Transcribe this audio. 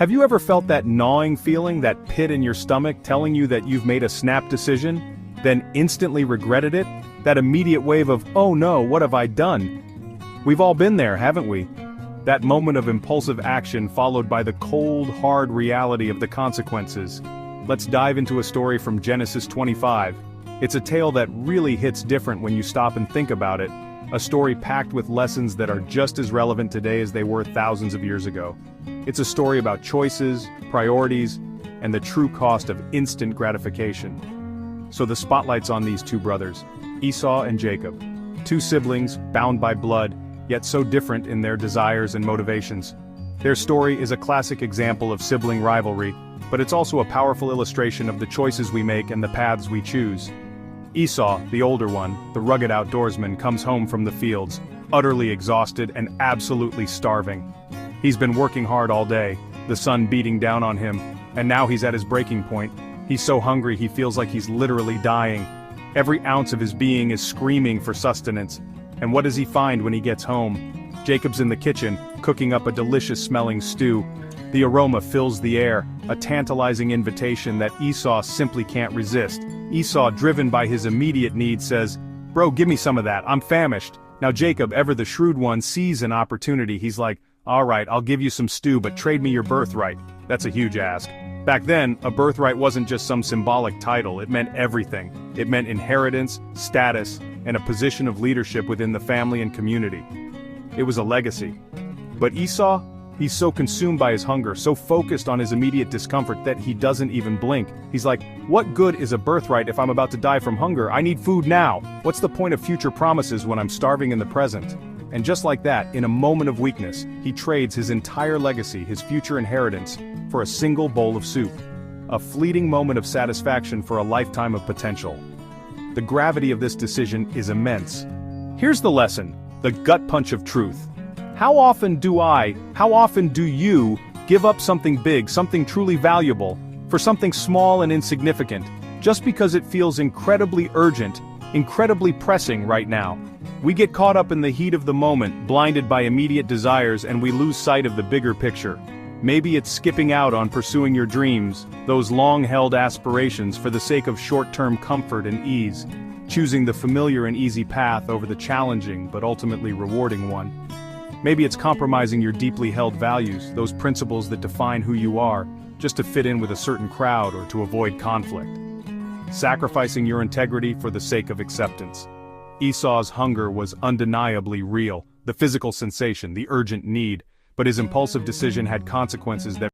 Have you ever felt that gnawing feeling, that pit in your stomach telling you that you've made a snap decision, then instantly regretted it? That immediate wave of, oh no, what have I done? We've all been there, haven't we? That moment of impulsive action followed by the cold, hard reality of the consequences. Let's dive into a story from Genesis 25. It's a tale that really hits different when you stop and think about it. A story packed with lessons that are just as relevant today as they were thousands of years ago. It's a story about choices, priorities, and the true cost of instant gratification. So the spotlight's on these two brothers, Esau and Jacob. Two siblings, bound by blood, yet so different in their desires and motivations. Their story is a classic example of sibling rivalry, but it's also a powerful illustration of the choices we make and the paths we choose. Esau, the older one, the rugged outdoorsman, comes home from the fields, utterly exhausted and absolutely starving. He's been working hard all day, the sun beating down on him, and now he's at his breaking point. He's so hungry he feels like he's literally dying. Every ounce of his being is screaming for sustenance. And what does he find when he gets home? Jacob's in the kitchen, cooking up a delicious-smelling stew. The aroma fills the air, a tantalizing invitation that Esau simply can't resist. Esau, driven by his immediate need, says, "Bro, give me some of that, I'm famished." Now Jacob, ever the shrewd one, sees an opportunity. He's like, "Alright, I'll give you some stew, but trade me your birthright." That's a huge ask. Back then, a birthright wasn't just some symbolic title, it meant everything. It meant inheritance, status, and a position of leadership within the family and community. It was a legacy. But Esau? He's so consumed by his hunger, so focused on his immediate discomfort that he doesn't even blink. He's like, what good is a birthright if I'm about to die from hunger? I need food now. What's the point of future promises when I'm starving in the present? And just like that, in a moment of weakness, he trades his entire legacy, his future inheritance, for a single bowl of soup. A fleeting moment of satisfaction for a lifetime of potential. The gravity of this decision is immense. Here's the lesson, the gut punch of truth. How often do you give up something big, something truly valuable, for something small and insignificant, just because it feels incredibly urgent, incredibly pressing right now? We get caught up in the heat of the moment, blinded by immediate desires, and we lose sight of the bigger picture. Maybe it's skipping out on pursuing your dreams, those long-held aspirations for the sake of short-term comfort and ease, choosing the familiar and easy path over the challenging but ultimately rewarding one. Maybe it's compromising your deeply held values, those principles that define who you are, just to fit in with a certain crowd or to avoid conflict. Sacrificing your integrity for the sake of acceptance. Esau's hunger was undeniably real, the physical sensation, the urgent need, but his impulsive decision had consequences that